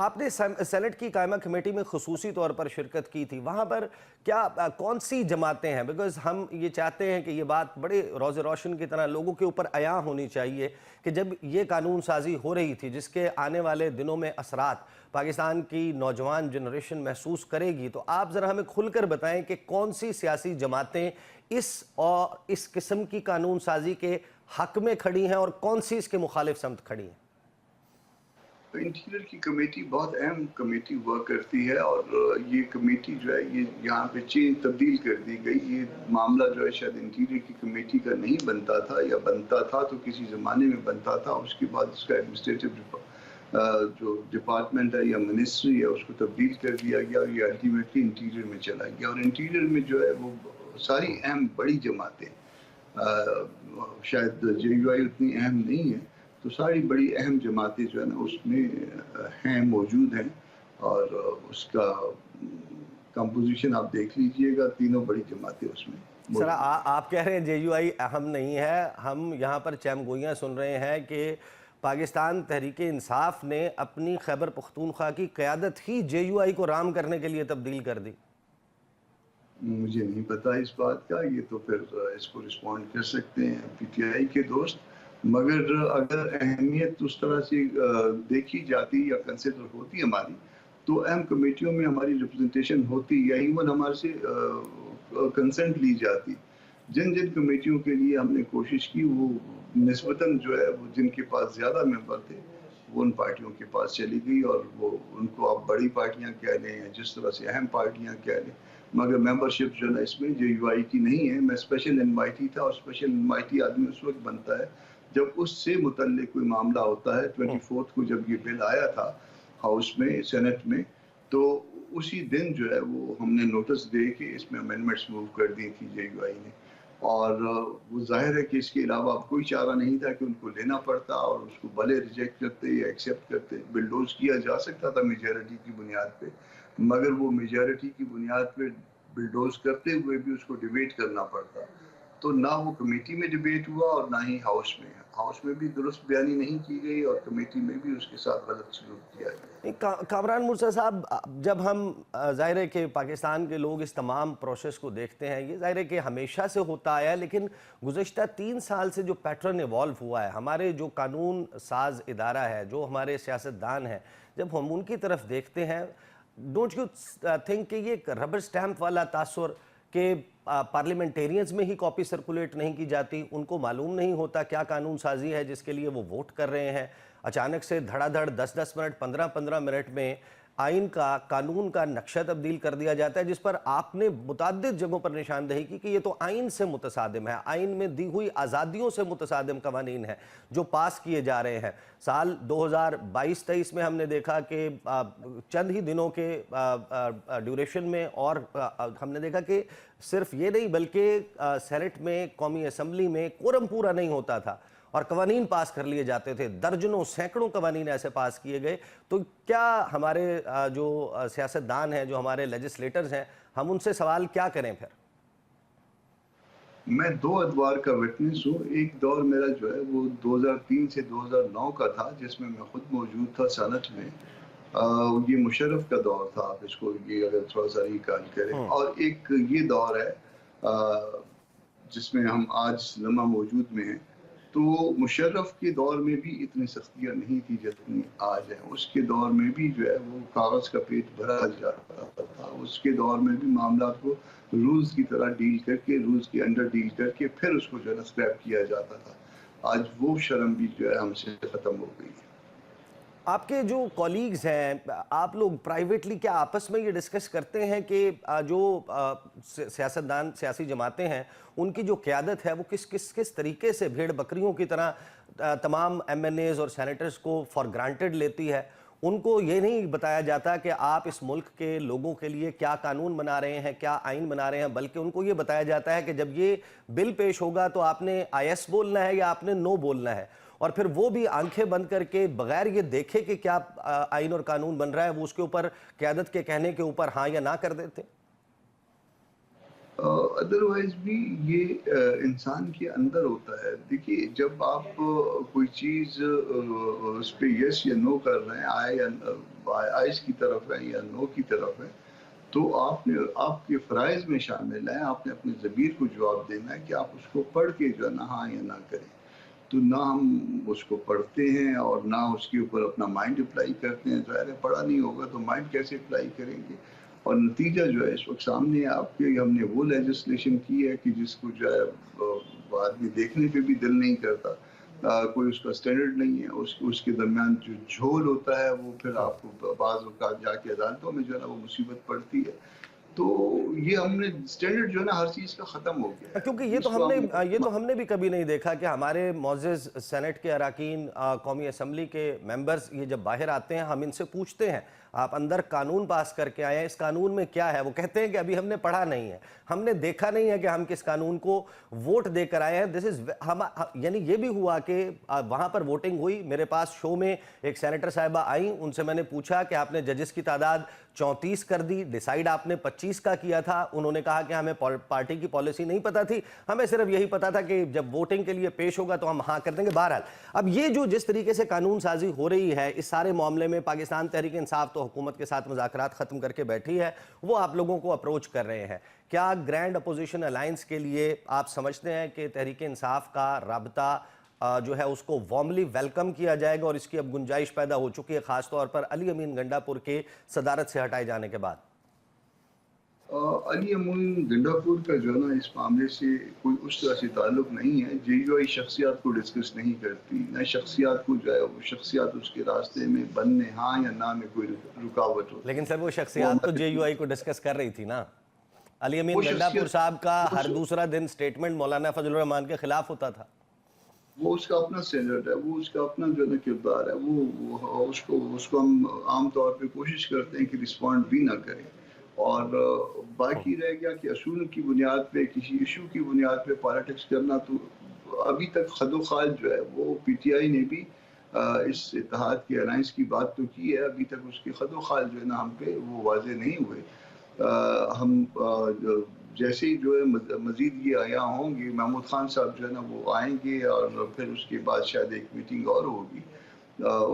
آپ نے سینٹ کی قائمہ کمیٹی میں خصوصی طور پر شرکت کی تھی، وہاں پر کیا کون سی جماعتیں ہیں؟ بیکاز ہم یہ چاہتے ہیں کہ یہ بات بڑے روز روشن کی طرح لوگوں کے اوپر عیاں ہونی چاہیے کہ جب یہ قانون سازی ہو رہی تھی جس کے آنے والے دنوں میں اثرات پاکستان کی نوجوان جنریشن محسوس کرے گی، تو آپ ذرا ہمیں کھل کر بتائیں کہ کون سی سیاسی جماعتیں اس قسم کی قانون سازی کے حق میں کھڑی ہیں اور کون سی اس کے مخالف سمت کھڑی ہیں؟ انٹیریئر کی کمیٹی بہت اہم کمیٹی ہوا کرتی ہے، اور یہ کمیٹی جو ہے یہ یہاں پہ چینج تبدیل کر دی گئی. یہ معاملہ جو ہے شاید انٹیریئر کی کمیٹی کا نہیں بنتا تھا، یا بنتا تھا تو کسی زمانے میں بنتا تھا. اس کے بعد اس کا ایڈمنسٹریٹو جو ڈپارٹمنٹ ہے یا منسٹری ہے اس کو تبدیل کر دیا گیا، اور یہ الٹیمیٹلی انٹیریئر میں چلا گیا. اور انٹیریئر میں جو ہے وہ ساری اہم بڑی جماعتیں، شاید جے یو آئی اتنی اہم نہیں ہے، تو ساری بڑی اہم جماعتیں جو ہے نا اس میں ہیں، موجود ہیں. اور اس کا کمپوزیشن آپ دیکھ لیجئے گا، تینوں بڑی جماعتیں اس میں سر موجود ہیں. آپ کہہ رہے ہیں جے یو آئی اہم نہیں ہے، ہم یہاں پر چیم گوئیاں سن رہے ہیں کہ پاکستان تحریک انصاف نے اپنی خیبر پختونخوا کی قیادت ہی جے یو آئی کو رام کرنے کے لیے تبدیل کر دی. مجھے نہیں پتا اس بات کا، یہ تو پھر اس کو رسپونڈ کر سکتے ہیں پی ٹی آئی کے دوست. مگر اگر اہمیت اس طرح سے دیکھی جاتی یا کنسیڈر ہوتی ہماری، تو اہم کمیٹیوں میں ہماری ریپرزنٹیشن ہوتی، یا ایون ہمارے سے کنسنٹ لی جاتی. جن کمیٹیوں کے لیے ہم نے کوشش کی، وہ نسبتاً جو ہے وہ جن کے پاس زیادہ ممبر تھے وہ ان پارٹیوں کے پاس چلی گئی، اور وہ ان کو آپ بڑی پارٹیاں کہہ لیں یا جس طرح سے اہم پارٹیاں کہہ لیں. مگر ممبرشپ جو ہے اس میں جے یو آئی کی نہیں ہے. میں اسپیشل انوائٹی تھا، اور اسپیشل انوائٹی آدمی اس وقت بنتا ہے جب اس سے متعلق کوئی معاملہ ہوتا ہے. 24 کو جب یہ بل آیا تھا ہاؤس میں، سینٹ میں، تو اسی دن جو ہے وہ ہم نے نوٹس دے کے اس میں امینڈمنٹس موو کر دی تھی جے یو آئی نے. اور وہ ظاہر ہے کہ اس کے علاوہ اب کوئی چارہ نہیں تھا کہ ان کو لینا پڑتا، اور اس کو بھلے ریجیکٹ کرتے یا ایکسیپٹ کرتے. بلڈوز کیا جا سکتا تھا میجارٹی کی بنیاد پہ، مگر وہ میجارٹی کی بنیاد پہ بلڈوز کرتے ہوئے بھی اس کو ڈیبیٹ کرنا پڑتا. تو نہ وہ کمیٹی میں ڈیبیٹ ہوا اور نہ ہی ہاؤس میں. ہاؤس میں بھی درست بیانی نہیں کی گئی، اور کمیٹی میں بھی اس کے ساتھ غلط سلوک کیا گیا. کامران مرسا صاحب، جب ہم ظاہر ہے کہ پاکستان کے لوگ اس تمام پروسیس کو دیکھتے ہیں، یہ ظاہر ہے کہ ہمیشہ سے ہوتا آیا ہے، لیکن گزشتہ 3 سال سے جو پیٹرن ایوالو ہوا ہے، ہمارے جو قانون ساز ادارہ ہے، جو ہمارے سیاستدان ہیں، جب ہم ان کی طرف دیکھتے ہیں، ڈونٹ یو تھنک کہ یہ ایک ربر سٹیمپ والا تاثر کہ پارلیمنٹیرینز میں ہی کاپی سرکولیٹ نہیں کی جاتی، ان کو معلوم نہیں ہوتا کیا قانون سازی ہے جس کے لیے وہ ووٹ کر رہے ہیں، اچانک سے دھڑا دھڑ 10 منٹ 15 منٹ میں آئین کا، قانون کا نقشہ تبدیل کر دیا جاتا ہے، جس پر آپ نے متعدد جگہوں پر نشاندہی کی کہ یہ تو آئین سے متصادم ہے، آئین میں دی ہوئی آزادیوں سے متصادم قوانین ہیں جو پاس کیے جا رہے ہیں. سال 2022-23 میں ہم نے دیکھا کہ چند ہی دنوں کے ڈیوریشن میں، اور ہم نے دیکھا کہ صرف یہ نہیں بلکہ سینٹ میں، قومی اسمبلی میں کورم پورا نہیں ہوتا تھا اور قوانین پاس کر لیے جاتے تھے. درجنوں سینکڑوں قوانین ایسے پاس کیے گئے. تو کیا ہمارے جو سیاستدان ہیں، جو ہمارے لیجسلیٹرز ہیں، ہم ان سے سوال کیا کریں پھر؟ میں 2 ادوار کا وٹنس ہوں. ایک دور میرا جو ہے وہ 2003 سے 2009 کا تھا، جس میں میں خود موجود تھا سینٹ میں. یہ مشرف کا دور تھا، آپ اس کو یہ اگر تھوڑا سا ریکال کریں. اور ایک یہ دور ہے جس میں ہم آج لمحہ موجود میں ہیں. تو مشرف کے دور میں بھی اتنی سختیاں نہیں تھی جتنی آج ہیں. اس کے دور میں بھی جو ہے وہ کاغذ کا پیٹ بھرا جاتا تھا. اس کے دور میں بھی معاملات کو رولز کی طرح ڈیل کر کے، رولز کے انڈر ڈیل کر کے پھر اس کو جو ہے نا اسکریپ کیا جاتا تھا. آج وہ شرم بھی جو ہے ہم سے ختم ہو گئی ہے. آپ کے جو کولیگز ہیں، آپ لوگ پرائیویٹلی کیا آپس میں یہ ڈسکس کرتے ہیں کہ جو سیاستدان، سیاسی جماعتیں ہیں، ان کی جو قیادت ہے وہ کس طریقے سے بھیڑ بکریوں کی طرح تمام ایم این ایز اور سینیٹرز کو فار گرانٹڈ لیتی ہے؟ ان کو یہ نہیں بتایا جاتا کہ آپ اس ملک کے لوگوں کے لیے کیا قانون بنا رہے ہیں، کیا آئین بنا رہے ہیں، بلکہ ان کو یہ بتایا جاتا ہے کہ جب یہ بل پیش ہوگا تو آپ نے آئی ایس بولنا ہے یا آپ نے نو بولنا ہے. اور پھر وہ بھی آنکھیں بند کر کے بغیر یہ دیکھے کہ کیا آئین اور قانون بن رہا ہے، وہ اس کے اوپر قیادت کے کہنے کے اوپر ہاں یا نہ کر دیتے. ادروائز بھی یہ انسان کے اندر ہوتا ہے. دیکھیے جب آپ کوئی چیز اس پہ یس یا نو کر رہے ہیں، آئے یا آئس کی طرف ہے یا نو کی طرف ہے، تو آپ کے فرائض میں شامل ہیں. آپ نے اپنے ضمیر کو جواب دینا ہے کہ آپ اس کو پڑھ کے جو ہے نہ ہاں یا نہ کریں. تو نہ ہم اس کو پڑھتے ہیں اور نہ اس کے اوپر اپنا مائنڈ اپلائی کرتے ہیں. ظاہر ہے پڑھا نہیں ہوگا تو مائنڈ کیسے اپلائی کریں گے؟ اور نتیجہ جو ہے اس وقت سامنے آپ کے، ہم نے وہ لیجسلیشن کی ہے کہ جس کو جو ہے آدمی دیکھنے پہ بھی دل نہیں کرتا. کوئی اس کا سٹینڈرڈ نہیں ہے. اس کے درمیان جو جھول ہوتا ہے وہ پھر آپ کو بعض اوقات جا کے عدالتوں میں جو ہے نا وہ مصیبت پڑتی ہے. تو یہ ہم نے سٹینڈرڈ جو ہے نا ہر چیز کا ختم ہو گیا ہے. کیونکہ یہ تو ہم نے بھی کبھی نہیں دیکھا کہ ہمارے معزز سینٹ کے اراکین، قومی اسمبلی کے ممبرز یہ جب باہر آتے ہیں ہم ان سے پوچھتے ہیں آپ اندر قانون پاس کر کے آئے ہیں، اس قانون میں کیا ہے؟ وہ کہتے ہیں کہ ابھی ہم نے پڑھا نہیں ہے، ہم نے دیکھا نہیں ہے کہ ہم کس قانون کو ووٹ دے کر آئے ہیں. یعنی یہ بھی ہوا کہ وہاں پر ووٹنگ ہوئی، میرے پاس شو میں ایک سینیٹر صاحبہ آئیں، ان سے میں نے پوچھا کہ آپ نے ججز کی تعداد 34 کر دی، ڈیسائیڈ آپ نے 25 کا کیا تھا. انہوں نے کہا کہ ہمیں پارٹی کی پالیسی نہیں پتا تھی، ہمیں صرف یہی پتا تھا کہ جب ووٹنگ کے لیے پیش ہوگا تو ہم ہاں کر دیں گے. بہرحال اب یہ جو جس طریقے سے قانون سازی ہو رہی ہے اس سارے معاملے میں، پاکستان تحریک انصاف تو حکومت کے ساتھ مذاکرات ختم کر کے بیٹھی ہے، وہ آپ لوگوں کو اپروچ کر رہے ہیں. کیا گرینڈ اپوزیشن الائنس کے لیے آپ سمجھتے ہیں کہ تحریک انصاف کا رابطہ جو ہے اس کو وارملی ویلکم کیا جائے گا اور اس کی اب گنجائش پیدا ہو چکی ہے خاص طور پر علی امین گنڈا پور کے صدارت سے ہٹائے جانے کے بعد؟ علی امین گنڈا پور کا جو ہے نا اس معاملے سے کوئی اس طرح سے تعلق نہیں ہے. جے یو آئی شخصیات کو ڈسکس نہیں کرتی، نہ شخصیات کو جو ہے وہ شخصیات اس کے راستے میں بننے ہاں یا نہ میں کوئی رکاوٹ ہوتی. لیکن سر وہ شخصیات تو جے یو آئی کو ڈسکس کر رہی تھی نا. علی امین گنڈا پور صاحب کا ہر دوسرا دن سٹیٹمنٹ مولانا فضل الرحمان کے خلاف ہوتا تھا. وہ اس کا اپنا سٹینڈرڈ ہے، وہ اس کا اپنا جو ہے نا کردار ہے. وہ اس کو ہم عام طور پہ کوشش کرتے ہیں کہ رسپونڈ بھی نہ کریں. اور باقی رہ گیا کہ اصول کی بنیاد پہ کسی ایشو کی بنیاد پہ پالیٹکس کرنا، تو ابھی تک خد و خال جو ہے وہ پی ٹی آئی نے بھی اس اتحاد کی الائنس کی بات تو کی ہے، ابھی تک اس کے خد و خال جو ہے نا ہم پہ وہ واضح نہیں ہوئے. ہم جیسے ہی جو ہے مزید یہ آیا ہوں گے، محمود خان صاحب جو ہے نا وہ آئیں گے اور پھر اس کے بعد شاید ایک میٹنگ اور ہوگی.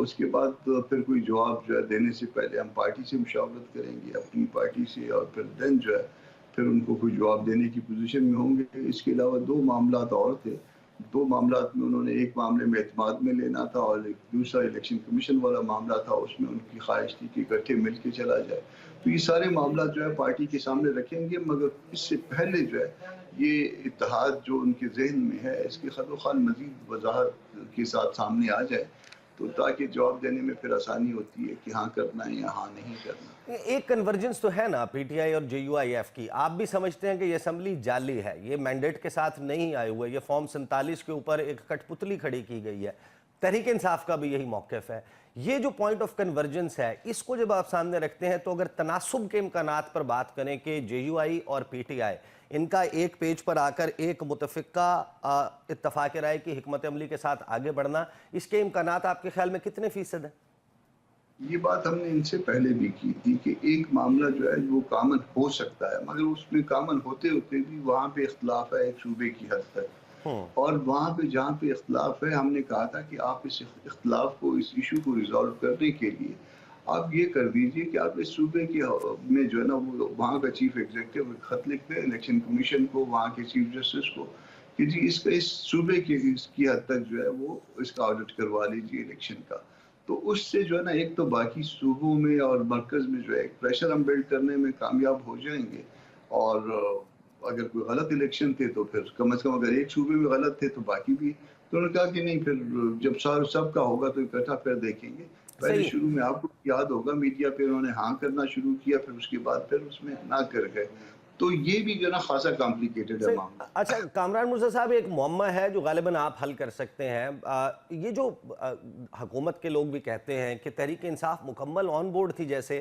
اس کے بعد پھر کوئی جواب جو ہے دینے سے پہلے ہم پارٹی سے مشاورت کریں گے، اپنی پارٹی سے، اور پھر دین جو ہے پھر ان کو کوئی جواب دینے کی پوزیشن میں ہوں گے. اس کے علاوہ 2 معاملات اور تھے. 2 معاملات میں انہوں نے ایک معاملے میں اعتماد میں لینا تھا اور ایک دوسرا الیکشن کمیشن والا معاملہ تھا، اس میں ان کی خواہش تھی کہ اکٹھے مل کے چلا جائے. تو یہ سارے معاملات جو ہے پارٹی کے سامنے رکھیں گے، مگر اس سے پہلے جو ہے یہ اتحاد جو ان کے ذہن میں ہے اس کے خد و خال مزید وضاحت کے ساتھ سامنے آ جائے، تو تاکہ جواب دینے میں پھر آسانی ہوتی ہے کہ ہاں کرنا ہے یا ہاں نہیں کرنا. ایک کنورجنس تو ہے نا پی ٹی آئی اور جے یو آئی ایف کی. آپ بھی سمجھتے ہیں کہ یہ اسمبلی جعلی ہے، یہ مینڈیٹ کے ساتھ نہیں آئے ہوئے، یہ فارم 47 کے اوپر ایک کٹ پتلی کھڑی کی گئی ہے. تحریک انصاف کا بھی یہی موقف ہے. یہ جو پوائنٹ آف کنورجنس ہے اس کو جب آپ سامنے رکھتے ہیں تو اگر تناسب کے امکانات پر بات کریں کہ جے یو آئی اور پی ٹی آئی ان کا ایک پیج پر آ کر ایک متفقہ اتفاق رائے کی حکمت عملی کے ساتھ آگے بڑھنا، اس کے امکانات آپ کے خیال میں کتنے فیصد ہیں؟ یہ بات ہم نے ان سے پہلے بھی کی تھی کہ ایک معاملہ جو ہے وہ کامن ہو سکتا ہے، مگر اس میں کامن ہوتے ہوتے بھی وہاں پہ اختلاف ہے ایک صوبے کی حد تک. اور وہاں پہ جہاں پہ اختلاف ہے ہم نے کہا تھا کہ آپ اس اختلاف کو، اس ایشو کو ریزالو کرنے کے لیے آپ یہ کر دیجئے کہ آپ اس صوبے کے میں جو ہے نا وہ وہاں کا چیف ایگزیکٹو خط لکھ دیں الیکشن کمیشن کو، وہاں کے چیف جسٹس کو، کہ جی اس صوبے کی حد تک جو ہے وہ اس کا آڈٹ کروا لیجیے الیکشن کا. تو اس سے جو ہے نا ایک تو باقی صوبوں میں اور مرکز میں جو ہے ایک پریشر ہم بلڈ کرنے میں کامیاب ہو جائیں گے. اور اگر کوئی غلط الیکشن تھے تو پھر کم از کم اگر ایک صوبے میں غلط تھے تو باقی بھی. تو انہوں نے کہا کہ نہیں، پھر جب سب کا ہوگا تو اکٹھا پھر دیکھیں گے. پہلے شروع میں آپ کو یاد ہوگا میڈیا پہ انہوں نے ہاں کرنا شروع کیا، پھر اس کے بعد پھر اس میں نہ کر گئے. تو یہ بھی جو ہے نا خاصا کمپلیکیٹڈ ہے معاملہ. اچھا کامران مرزا صاحب، ایک معمہ ہے جو غالباً آپ حل کر سکتے ہیں. یہ جو حکومت کے لوگ بھی کہتے ہیں کہ تحریک انصاف مکمل آن بورڈ تھی، جیسے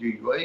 JUI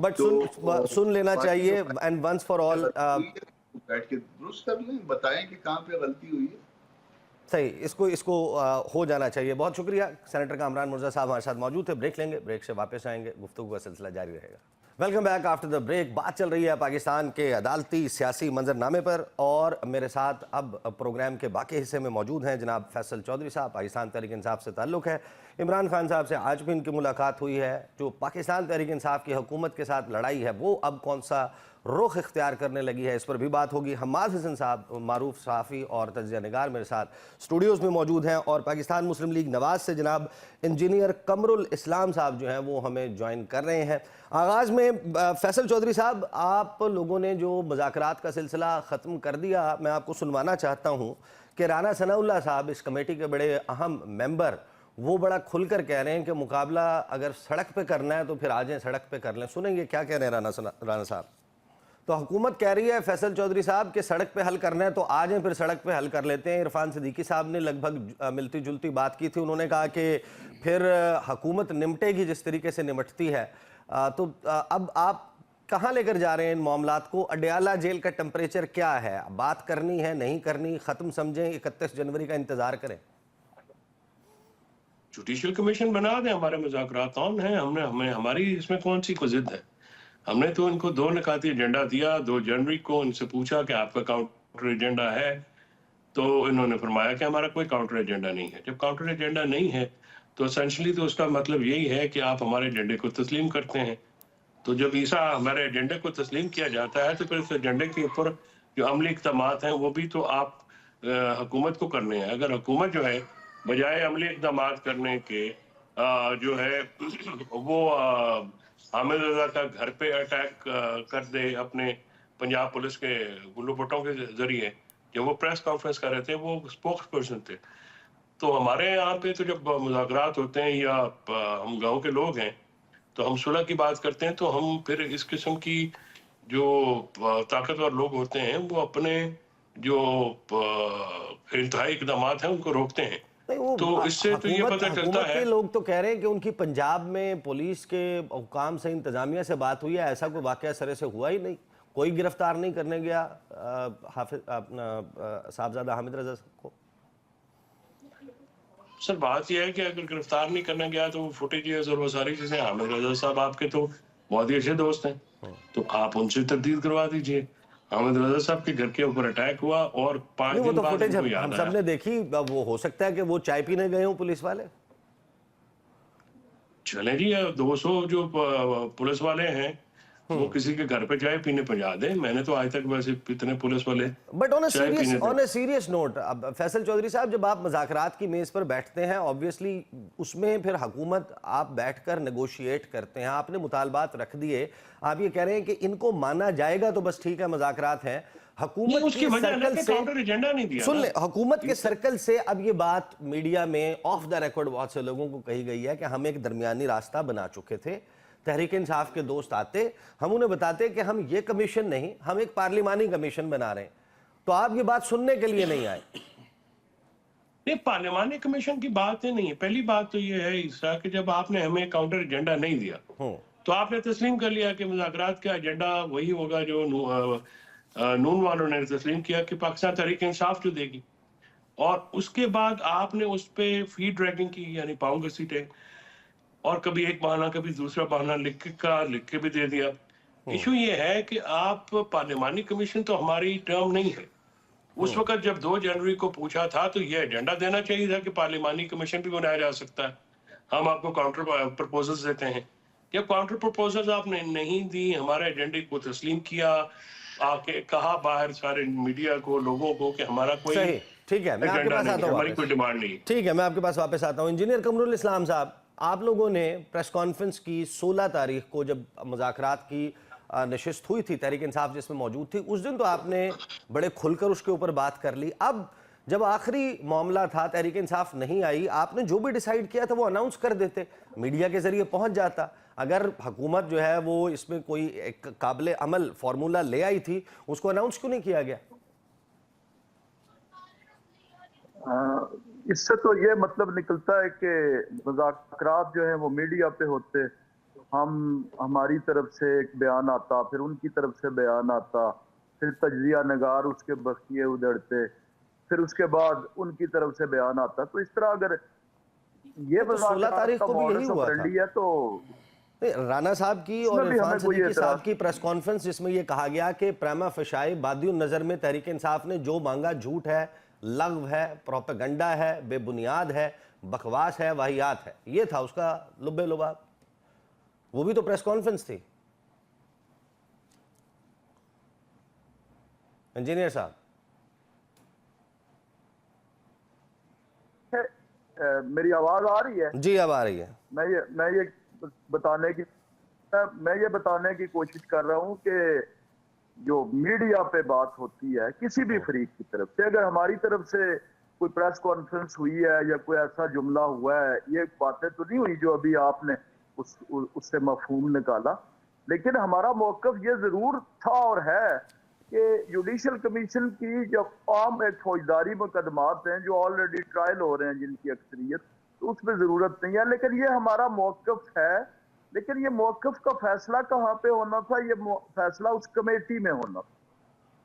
بٹ سن لینا چاہیے اینڈ ونس فار آل. بیٹھ کے درست کر لیں, بتائیں کہ کہاں پہ غلطی ہوئی ہے. صحیح, اس کو ہو جانا چاہیے. بہت شکریہ. سینیٹر کامران مرزا صاحب ہمارے ساتھ موجود تھے. بریک لیں گے, بریک سے واپس آئیں گے, گفتگو کا سلسلہ جاری رہے گا. Welcome back after the break. بات چل رہی ہے پاکستان کے عدالتی سیاسی منظرنامے پر, اور میرے ساتھ اب پروگرام کے باقی حصے میں موجود ہیں جناب فیصل چودھری صاحب, پاکستان تحریک انصاف سے تعلق ہے. عمران خان صاحب سے آج بھی ان کی ملاقات ہوئی ہے. جو پاکستان تحریک انصاف کی حکومت کے ساتھ لڑائی ہے وہ اب کون سا رخ اختیار کرنے لگی ہے, اس پر بھی بات ہوگی. حماد حسن صاحب معروف صحافی اور تجزیہ نگار میرے ساتھ اسٹوڈیوز میں موجود ہیں, اور پاکستان مسلم لیگ نواز سے جناب انجینئر قمر الاسلام صاحب جو ہیں وہ ہمیں جوائن کر رہے ہیں. آغاز میں فیصل چودھری صاحب, آپ لوگوں نے جو مذاکرات کا سلسلہ ختم کر دیا, میں آپ کو سنوانا چاہتا ہوں کہ رانا ثناء اللہ صاحب اس کمیٹی کے بڑے اہم ممبر, وہ بڑا کھل کر کہہ رہے ہیں کہ مقابلہ اگر سڑک پہ کرنا ہے تو پھر آ جائیں سڑک پہ کر لیں. سنیں گے کیا کہہ رہے ہیں رانا صاحب. تو حکومت کہہ رہی ہے فیصل چودھری صاحب کہ سڑک پہ حل کرنا ہے تو آ جائیں پھر سڑک پہ حل کر لیتے ہیں. عرفان صدیقی صاحب نے لگ بھگ ملتی جلتی بات کی تھی. انہوں نے کہا کہ پھر حکومت نمٹے گی جس طریقے سے نمٹتی ہے. تو اب آپ کہاں لے کر جا رہے ہیں ان معاملات کو؟ اڈیالہ جیل کا ٹمپریچر کیا ہے؟ بات کرنی ہے, نہیں کرنی, ختم سمجھیں, 31 جنوری کا انتظار کریں؟ جوڈیشل کمیشن بنا دیں, ہمارے مذاکرات آن ہیں. ہماری اس میں کون سی ضد ہے؟ ہم نے تو ان کو 2 نکاتی ایجنڈا دیا 2 جنوری کو. ان سے پوچھا کہ آپ کا کاؤنٹر ایجنڈا ہے, تو انہوں نے فرمایا کہ ہمارا کوئی کاؤنٹر ایجنڈا نہیں ہے. جب کاؤنٹر ایجنڈا نہیں ہے تو اسینشلی تو اس کا مطلب یہی ہے کہ آپ ہمارے ایجنڈے کو تسلیم کرتے ہیں. تو جب ہمارے ایجنڈے کو تسلیم کیا جاتا ہے تو پھر اس ایجنڈے کے اوپر جو عملی اقدامات ہیں وہ بھی تو آپ حکومت کو کرنے ہیں. اگر حکومت جو ہے بجائے عملی اقدامات کرنے کے جو ہے وہ حامد رضا کا گھر پہ اٹیک کر دے اپنے پنجاب پولیس کے گلو بٹوں کے ذریعے, جب وہ پریس کانفرنس کر رہے تھے وہ اسپوکس پرسن تھے. تو ہمارے یہاں پہ تو جب مذاکرات ہوتے ہیں یا ہم گاؤں کے لوگ ہیں تو ہم صلح کی بات کرتے ہیں, تو ہم پھر اس قسم کی جو طاقتور لوگ ہوتے ہیں وہ اپنے جو انتہائی اقدامات ہیں ان کو روکتے ہیں. تو اس سے تو یہ پتہ چلتا ہے, کے لوگ تو کہہ رہے ہیں کہ ان کی پنجاب میں پولیس کے حکام سے, انتظامیہ سے بات ہوئی ہے, ایسا کوئی واقعہ سرے سے ہوا ہی نہیں, کوئی گرفتار نہیں کرنے گیا صاحبزادہ حامد رضا کو. سر بات یہ ہے کہ اگر گرفتار نہیں کرنا گیا تو وہ فوٹیجز اور وہ ساری چیزیں, حامد رضا صاحب آپ کے تو بہت ہی اچھے دوست ہیں, تو آپ ان سے تردید کروا دیجئے. حامد رضا صاحب کے گھر کے اوپر اٹیک ہوا اور 5 دن بعد ان کو یاد ہم آیا. سب نے دیکھی, وہ ہو سکتا ہے کہ وہ چائے پینے گئے ہوں پولیس والے. چلیں جی, 200 جو پولیس والے ہیں وہ کسی کے گھر پہ چائے پینے پہنچا دیں. میں نے تو آج تک ویسے اتنے پولیس والے but on a serious note, Faisal Chaudhry صاحب, جب آپ مذاکرات کی میز پر بیٹھتے ہیں آبویسلی اس میں پھر حکومت آپ بیٹھ کر نیگوشیٹ کرتے ہیں, آپ نے مطالبات رکھ دیے, آپ یہ کہہ رہے ہیں کہ ان کو مانا جائے گا تو بس ٹھیک ہے مذاکرات ہیں. حکومت اس کی وجہ ہے کہ کاؤنٹر ایجنڈا نہیں دیا. سن لیں, حکومت کے سرکل سے اب یہ بات میڈیا میں آف دا ریکارڈ بہت سے لوگوں کو کہی گئی ہے کہ ہم ایک درمیانی راستہ بنا چکے تھے. تحریک انصاف کے دوست آتے, ہم انہیں بتاتے کہ ہم یہ کمیشن نہیں, ہم ایک پارلیمانی کمیشن بنا رہے ہیں, تو آپ یہ بات سننے کے لیے نہیں آئے. نہیں, پارلیمانی کمیشن کی بات نہیں ہے. پہلی بات تو یہ ہے عیسیٰ کہ جب آپ نے ہمیں کاؤنٹر ایجنڈا نہیں دیا تو آپ نے تسلیم کر لیا کہ مذاکرات کا ایجنڈا وہی ہوگا جو نون والوں نے تسلیم کیا کہ پاکستان تحریک انصاف جو دے گی, اور اس کے بعد آپ نے اس پہ فیڈ ڈریگنگ کی, یعنی پاؤں گھسیٹے, اور کبھی ایک بہانہ کبھی دوسرا بہانہ لکھ کے بھی دے دیا. ایشو یہ ہے کہ آپ پارلیمانی کمیشن تو ہماری ٹرم نہیں ہے. اس وقت جب 2 جنوری کو پوچھا تھا تو یہ ایجنڈا دینا چاہیے تھا کہ پارلیمانی کمیشن بھی بنایا جا سکتا ہے, ہم آپ کو کاؤنٹر پرپوزلز دیتے ہیں. جب کاؤنٹر پرپوزلز آپ نے نہیں دی, ہمارے ایجنڈے کو تسلیم کیا, آ کے کہا باہر سارے میڈیا کو, لوگوں کو کہ ہمارا کوئی صحیح, ٹھیک ہے, میں آپ کے پاس آتا ہوں, ہماری کوئی ڈیمانڈ نہیں. ٹھیک ہے, میں آپ کے پاس واپس آتا ہوں. انجینئر قمر الاسلام صاحب, آپ لوگوں نے پریس کانفرنس کی 16 تاریخ کو جب مذاکرات کی نشست ہوئی تھی, تحریک انصاف جس میں موجود تھی, اس دن تو آپ نے بڑے کھل کر اس کے اوپر بات کر لی. اب جب آخری معاملہ تھا, تحریک انصاف نہیں آئی, آپ نے جو بھی ڈیسائیڈ کیا تھا وہ اناؤنس کر دیتے, میڈیا کے ذریعے پہنچ جاتا. اگر حکومت جو ہے وہ اس میں کوئی ایک قابل عمل فارمولہ لے آئی تھی, اس کو اناؤنس کیوں نہیں کیا گیا؟ اس سے تو یہ مطلب نکلتا ہے کہ مذاکرات جو ہیں وہ میڈیا پہ ہوتے ہماری طرف سے ایک بیان آتا، پھر ان کی طرف سے بیان آتا، پھر تجزیہ نگار اس کے بخیے ادھڑتے، پھر اس کے بعد ان کی طرف سے بیان آتا. تو اس طرح اگر یہ تو 16 مذاکرات تاریخ کا کو بھی یہی ماڈس ہوا تھا. آپرینڈی ہے تو رانا صاحب کی اس اور میں بھی عرفان ہمیں کوئی صدیقی اعتراض صاحب کی پریس کانفرنس جس میں یہ کہا گیا کہ پریما فشائی بادی النظر میں تحریک انصاف نے جو مانگا جھوٹ ہے، لغو ہے، پروپیگنڈا ہے، بے بنیاد ہے، بکواس ہے، واہیات ہے. یہ تھا اس کا لب لباب. وہ بھی تو پریس کانفرنس تھی. انجینئر صاحب میری آواز آ رہی ہے؟ جی اب آ رہی ہے. میں یہ بتانے کی کوشش کر رہا ہوں کہ جو میڈیا پہ بات ہوتی ہے کسی بھی فریق کی طرف سے، اگر ہماری طرف سے کوئی پریس کانفرنس ہوئی ہے یا کوئی ایسا جملہ ہوا ہے، یہ باتیں تو نہیں ہوئی جو ابھی آپ نے اس سے مفہوم نکالا، لیکن ہمارا موقف یہ ضرور تھا اور ہے کہ جوڈیشل کمیشن کی جو عام ایک فوجداری مقدمات ہیں جو آلریڈی ٹرائل ہو رہے ہیں جن کی اکثریت، تو اس میں ضرورت نہیں ہے. لیکن یہ ہمارا موقف ہے. لیکن یہ موقف کا فیصلہ کہاں پہ ہونا تھا؟ یہ فیصلہ اس کمیٹی میں ہونا تھا.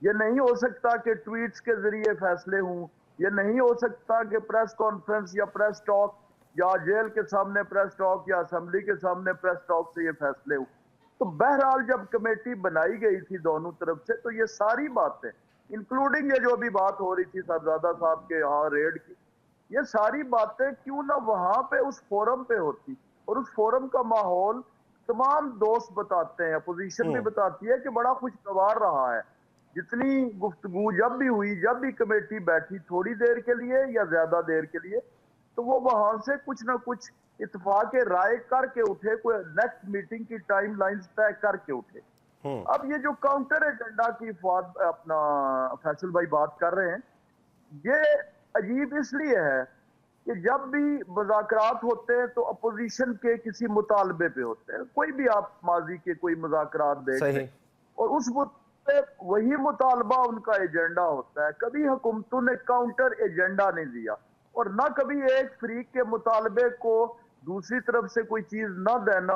یہ نہیں ہو سکتا کہ ٹویٹس کے ذریعے فیصلے ہوں، یہ نہیں ہو سکتا کہ پریس کانفرنس یا پریس ٹاک یا جیل کے سامنے پریس ٹاک یا اسمبلی کے سامنے پریس ٹاک سے یہ فیصلے ہوں. تو بہرحال جب کمیٹی بنائی گئی تھی دونوں طرف سے تو یہ ساری باتیں انکلوڈنگ یہ جو ابھی بات ہو رہی تھی صاحبزادہ صاحب کے یہاں ریڈ کی، یہ ساری باتیں کیوں نہ وہاں پہ اس فورم پہ ہوتی. اور اس فورم کا ماحول تمام دوست بتاتے ہیں، اپوزیشن بھی بتاتی ہے کہ بڑا خوشگوار رہا ہے. جتنی گفتگو جب بھی ہوئی، جب بھی کمیٹی بیٹھی تھوڑی دیر کے لیے یا زیادہ دیر کے لیے، تو وہ وہاں سے کچھ نہ کچھ اتفاق رائے کر کے اٹھے، کوئی نیکسٹ میٹنگ کی ٹائم لائنز طے کر کے اٹھے. اب یہ جو کاؤنٹر ایجنڈا کی اپنا فیصل بھائی بات کر رہے ہیں، یہ عجیب اس لیے ہے کہ جب بھی مذاکرات ہوتے ہیں تو اپوزیشن کے کسی مطالبے پہ ہوتے ہیں. کوئی بھی آپ ماضی کے کوئی مذاکرات دیکھ لیں اور اس پہ وہی مطالبہ ان کا ایجنڈا ہوتا ہے. کبھی حکومتوں نے کاؤنٹر ایجنڈا نہیں دیا اور نہ کبھی ایک فریق کے مطالبے کو دوسری طرف سے کوئی چیز نہ دینا.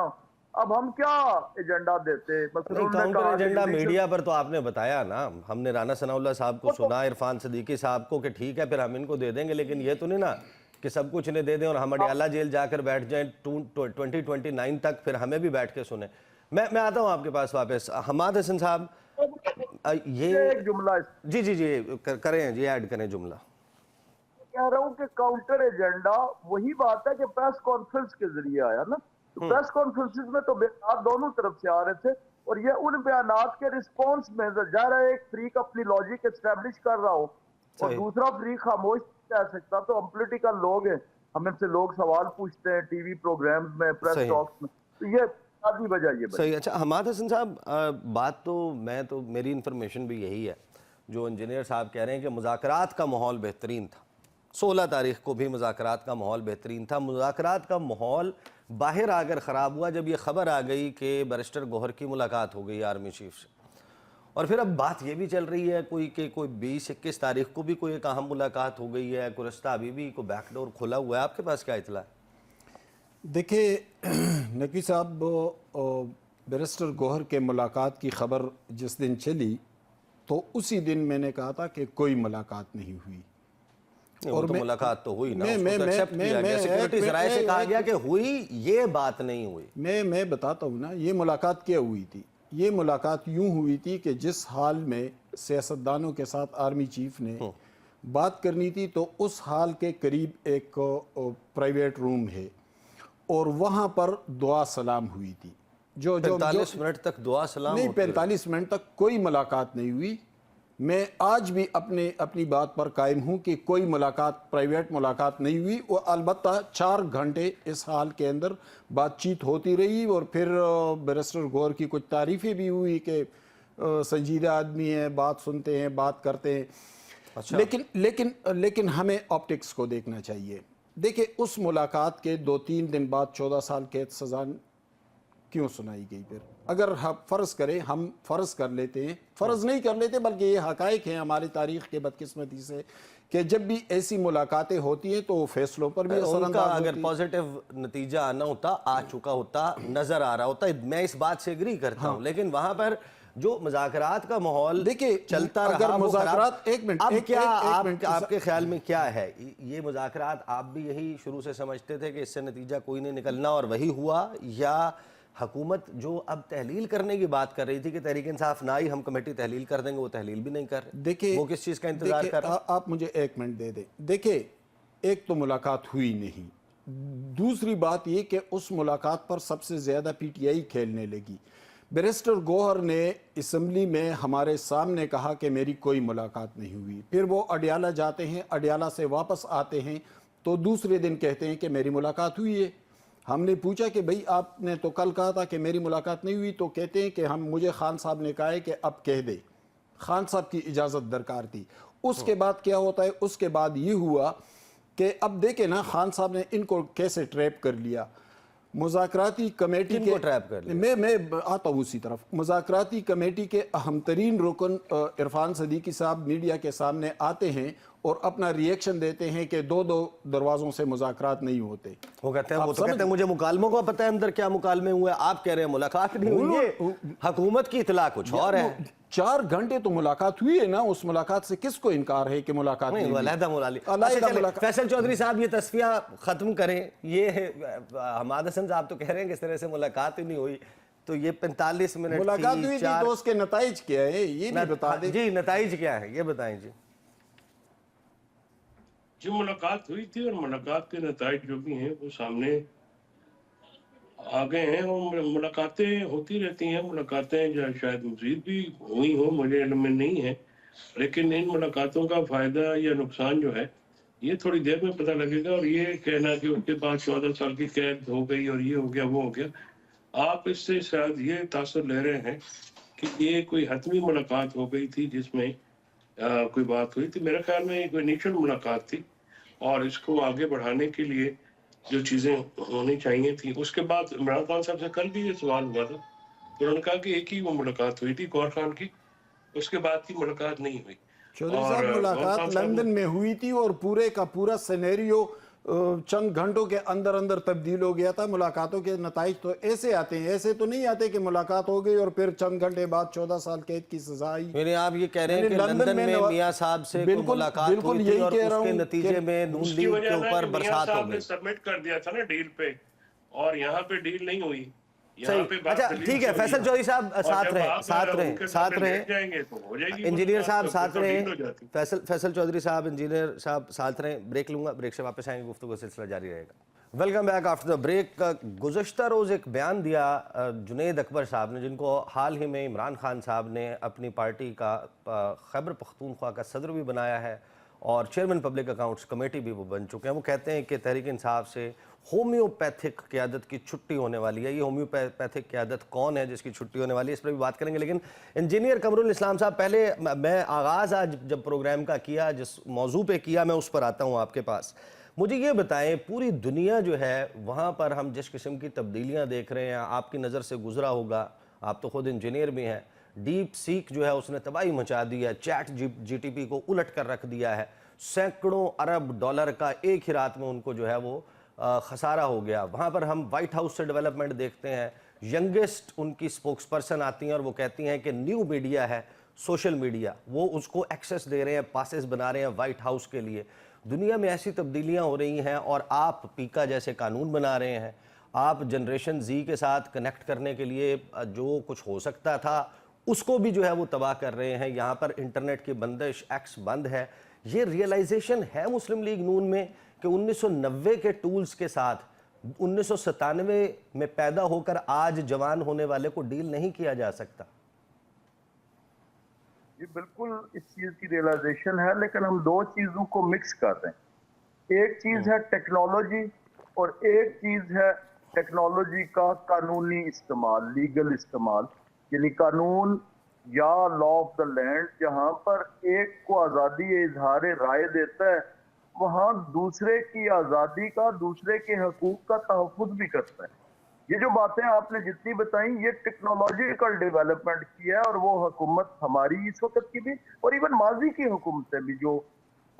اب ہم کیا ایجنڈا دیتے؟ کاؤنٹر ایجنڈا میڈیا پر تو آپ نے بتایا نا. ہم نے رانا ثناء اللہ صاحب کو سنا، عرفان صدیقی صاحب کو، کہ ٹھیک ہے پھر ہم ان کو دے دیں گے، لیکن یہ تو نہیں نا کہ سب کچھ انہیں دے دیں اور ہم اڈیالہ جیل جا کر بیٹھ جائیں 2029 تک، پھر ہمیں بھی بیٹھ کے سنیں. میں آتا ہوں آپ کے پاس واپس. حماد حسن صاحب یہ ایک جملہ جی کریں، جی ایڈ کریں جملہ. کہہ رہا ہوں کہ کاؤنٹر ایجنڈا وہی بات ہے کہ پریس کانفرنس کے ذریعے آیا نا. پریس کانفرنس میں تو بیانات دونوں طرف سے آ رہے تھے اور یہ ان بیانات کے رسپونس میں ظاہر ہے ایک فریق اپنی لاجک اسٹیبلش کر رہا ہو اور دوسرا فریق خاموش کہہ سکتا. تو ہم پولیٹیکل لوگ ہیں، ہم ان سے لوگ سوال پوچھتے ہیں ٹی وی پروگرامز میں، پریس ٹاکس میں، تو یہ آدھی وجہ یہ بنی. صحیح. اچھا حماد حسن صاحب، بات تو میری انفارمیشن بھی یہی ہے جو انجینئر صاحب کہہ رہے ہیں کہ مذاکرات کا ماحول بہترین تھا. 16 تاریخ کو بھی مذاکرات کا ماحول بہترین تھا. مذاکرات کا ماحول باہر آ کر خراب ہوا جب یہ خبر آ گئی کہ بیرسٹر گوہر کی ملاقات ہو گئی آرمی چیف سے. اور پھر اب بات یہ بھی چل رہی ہے کوئی 20-21 تاریخ کو بھی کوئی ایک اہم ملاقات ہو گئی ہے. کوئی رستہ ابھی بھی کوئی بیک ڈور کھلا ہوا ہے. آپ کے پاس کیا اطلاع ہے؟ دیکھیں نقوی صاحب، بیرسٹر گوہر کے ملاقات کی خبر جس دن چلی تو اسی دن میں نے کہا تھا کہ کوئی ملاقات نہیں ہوئی. اور تو ملاقات تو ہوئی نا، اس کو تو ایکسیپٹ کیا گیا، سیکورٹی ذرائع سے کہا گیا کہ ہوئی، یہ بات نہیں ہوئی. میں بتاتا ہوں نا یہ ملاقات کیا ہوئی تھی. یہ ملاقات یوں ہوئی تھی کہ جس حال میں سیاستدانوں کے ساتھ آرمی چیف نے بات کرنی تھی تو اس حال کے قریب ایک پرائیویٹ روم ہے اور وہاں پر دعا سلام ہوئی تھی. جو 45 منٹ تک دعا سلام نہیں، 45 منٹ تک کوئی ملاقات نہیں ہوئی. میں آج بھی اپنی بات پر قائم ہوں کہ کوئی ملاقات، پرائیویٹ ملاقات نہیں ہوئی. اور البتہ 4 گھنٹے اس حال کے اندر بات چیت ہوتی رہی اور پھر بیرسٹر گوہر کی کچھ تعریفیں بھی ہوئی کہ سنجیدہ آدمی ہیں، بات سنتے ہیں، بات کرتے ہیں. لیکن ہمیں آپٹکس کو دیکھنا چاہیے. دیکھیں اس ملاقات کے 2-3 دن بعد 14 سال قید سزا کیوں سنائی گئی؟ پھر اگر ہم فرض کر لیتے ہیں، فرض نہیں کر لیتے بلکہ یہ حقائق ہیں ہماری تاریخ کے بدقسمتی سے کہ جب بھی ایسی ملاقاتیں ہوتی ہیں تو وہ فیصلوں پر بھی اثر ان کا انداز اگر ہوتی ہیں۔ پازیٹیو نتیجہ آنا ہوتا، آ چکا ہوتا، نظر آ رہا ہوتا، میں اس بات سے اگری کرتا ہوں، لیکن وہاں پر جو مذاکرات کا ماحول دیکھیں چلتا اگر رہا وہ مذاکرات ایک منٹ اب کیا ایک منٹ آپ کے خیال میں کیا ہے یہ مذاکرات؟ آپ بھی یہی شروع سے سمجھتے تھے کہ اس سے نتیجہ کوئی نہیں نکلنا اور وہی ہوا، یا حکومت جو اب تحلیل کرنے کی بات کر رہی تھی کہ تحریک انصاف نہ ہی ہم کمیٹی تحلیل کر دیں گے، وہ تحلیل بھی نہیں کر رہے؟ دیکھیں وہ کس چیز کا انتظار کر رہے ہیں؟ آپ مجھے ایک منٹ دے دیں۔ دیکھیں ایک تو ملاقات ہوئی نہیں، دوسری بات یہ کہ اس ملاقات پر سب سے زیادہ پی ٹی آئی کھیلنے لگی۔ بیرسٹر گوہر نے اسمبلی میں ہمارے سامنے کہا کہ میری کوئی ملاقات نہیں ہوئی، پھر وہ اڈیالہ جاتے ہیں، اڈیالہ سے واپس آتے ہیں تو دوسرے دن کہتے ہیں کہ میری ملاقات ہوئی ہے۔ ہم نے پوچھا کہ بھئی آپ نے تو کل کہا تھا کہ میری ملاقات نہیں ہوئی، تو کہتے ہیں کہ مجھے خان صاحب نے کہا ہے کہ اب کہہ دے، خان صاحب کی اجازت درکار تھی۔ اس کے بعد کیا ہوتا ہے؟ اس کے بعد یہ ہوا کہ اب دیکھیں نا خان صاحب نے ان کو کیسے ٹریپ کر لیا۔ مذاکراتی کمیٹی کن کو ٹریپ کر لیا؟ میں آتا ہوں اسی طرف۔ مذاکراتی کمیٹی کے اہم ترین رکن عرفان صدیقی صاحب میڈیا کے سامنے آتے ہیں اور اپنا ری ایکشن دیتے ہیں کہ دو دروازوں سے مذاکرات نہیں ہوتے۔ وہ کہتے ہیں مجھے مکالموں کا پتہ ہے اندر کیا مکالمے ہوئے، آپ کہہ رہے ہیں ملاقات نہیں ہوئی ہے، حکومت کی اطلاع کچھ اور ہے۔ 4 گھنٹے تو ملاقات ہوئی ہے نا، اس ملاقات سے کس کو انکار ہے کہ ملاقات نہیں ہوئی؟ علیحدہ ملاقات۔ فیصل چودھری صاحب یہ تصفیہ ختم کریں، یہ حماد حسن صاحب تو کہہ رہے ہیں کہ اس طرح سے ملاقات ہی نہیں ہوئی، تو یہ 45 منٹ ملاقات ہوئی تھی تو اس کے نتائج کیا ہے یہ نہیں بتا دیں؟ جی نتائج کیا ہے یہ بتائیں جی۔ جو ملاقات ہوئی تھی اور ملاقات کے نتائج جو بھی ہیں وہ سامنے آ گئے ہیں، اور ملاقاتیں ہوتی رہتی ہیں، ملاقاتیں جو شاید مزید بھی ہوئی ہوں، مجھے علم میں نہیں ہے، لیکن ان ملاقاتوں کا فائدہ یا نقصان جو ہے یہ تھوڑی دیر میں پتہ لگے گا۔ اور یہ کہنا کہ اس کے بعد 14 سال کی قید ہو گئی اور یہ ہو گیا وہ ہو گیا، آپ اس سے شاید یہ تاثر لے رہے ہیں کہ یہ کوئی حتمی ملاقات ہو گئی تھی جس میں کوئی بات ہوئی تھی۔ میرے خیال میں یہ کوئی انیشل ملاقات تھی، اور اس کو آگے بڑھانے کے لیے جو چیزیں ہونی چاہیے تھیں۔ اس کے بعد عمران خان صاحب سے کل بھی یہ سوال ہوا تھا، انہوں نے کہا کہ ایک ہی وہ ملاقات ہوئی تھی گور خان کی، اس کے بعد کی ملاقات نہیں ہوئی۔ چودھری صاحب ملاقات لندن میں ہوئی تھی اور پورے کا پورا سینیریو چند گھنٹوں کے اندر اندر تبدیل ہو گیا تھا۔ ملاقاتوں کے نتائج تو ایسے آتے ہیں، ایسے تو نہیں آتے کہ ملاقات ہو گئی اور پھر چند گھنٹے بعد 14 سال قید کی سزا آئی۔ یعنی آپ یہ کہہ رہے ہیں کہ لندن میں میاں صاحب سے کوئی ملاقات ہوئی تھی اور اس کے نتیجے میں نون لیگ کے اوپر برسات ہو گئی۔ سبمٹ کر دیا تھا نا ڈیل پہ، اور یہاں پہ ڈیل نہیں ہوئی۔ اچھا ٹھیک ہے، فیصل چودھری صاحب ساتھ رہیں، انجینئر صاحب ساتھ رہیں، فیصل چودھری صاحب انجینئر صاحب ساتھ رہیں، بریک لوں گا، بریک سے واپس آئیں گے، گفتگو سلسلہ جاری رہے گا۔ Welcome back after the break. گزشتہ روز ایک بیان دیا جنید اکبر صاحب نے، جن کو حال ہی میں عمران خان صاحب نے اپنی پارٹی کا خیبر پختونخوا کا صدر بھی بنایا ہے اور چیئرمین پبلک اکاؤنٹس کمیٹی بھی وہ بن چکے ہیں۔ وہ کہتے ہیں کہ تحریک انصاف سے ہومیوپیتھک قیادت کی چھٹی ہونے والی ہے۔ یہ ہومیوپیتھک قیادت کون ہے جس کی چھٹی ہونے والی ہے، اس پر بھی بات کریں گے، لیکن انجینئر قمر الاسلام صاحب پہلے میں آغاز آج جب پروگرام کا کیا، جس موضوع پہ کیا، میں اس پر آتا ہوں آپ کے پاس۔ مجھے یہ بتائیں پوری دنیا جو ہے وہاں پر ہم جس قسم کی تبدیلیاں دیکھ رہے ہیں، آپ کی نظر سے گزرا ہوگا، آپ تو خود انجینئر بھی ہیں، ڈیپ سیک جو ہے اس نے تباہی مچا دی ہے، چیٹ جی ٹی پی کو الٹ کر رکھ دیا ہے، سینکڑوں ارب ڈالر کا ایک ہی رات میں ان کو جو ہے وہ خسارہ ہو گیا۔ وہاں پر ہم وائٹ ہاؤس سے ڈیولپمنٹ دیکھتے ہیں، ینگسٹ ان کی سپوکس پرسن آتی ہیں اور وہ کہتی ہیں کہ نیو میڈیا ہے، سوشل میڈیا، وہ اس کو ایکسس دے رہے ہیں، پاسز بنا رہے ہیں وائٹ ہاؤس کے لیے۔ دنیا میں ایسی تبدیلیاں ہو رہی ہیں اور آپ پیکا جیسے قانون بنا رہے ہیں، آپ جنریشن زی کے ساتھ کنیکٹ کرنے کے لیے جو کچھ ہو سکتا تھا اس کو بھی جو ہے وہ تباہ کر رہے ہیں۔ یہاں پر انٹرنیٹ کی بندش ایکس بند ہے۔ یہ ریئلائزیشن ہے مسلم لیگ نون میں کہ 1990 کے ٹولز کے ساتھ 1997 میں پیدا ہو کر آج جوان ہونے والے کو ڈیل نہیں کیا جا سکتا؟ یہ بالکل اس چیز کی ریئلائزیشن ہے، لیکن ہم دو چیزوں کو مکس کر رہے ہیں۔ ایک چیز ہے ٹیکنالوجی اور ایک چیز ہے ٹیکنالوجی کا قانونی استعمال، لیگل استعمال، یعنی قانون یا لا آف دا لینڈ، جہاں پر ایک کو آزادی اظہار رائے دیتا ہے وہاں دوسرے کی آزادی کا، دوسرے کے حقوق کا تحفظ بھی کرتا ہے۔ یہ جو باتیں آپ نے جتنی بتائیں یہ ٹیکنالوجیکل ڈیولپمنٹ کی ہے، اور وہ حکومت ہماری اس وقت کی بھی اور ایون ماضی کی حکومتیں بھی جو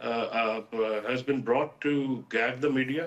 has been brought to gag the media.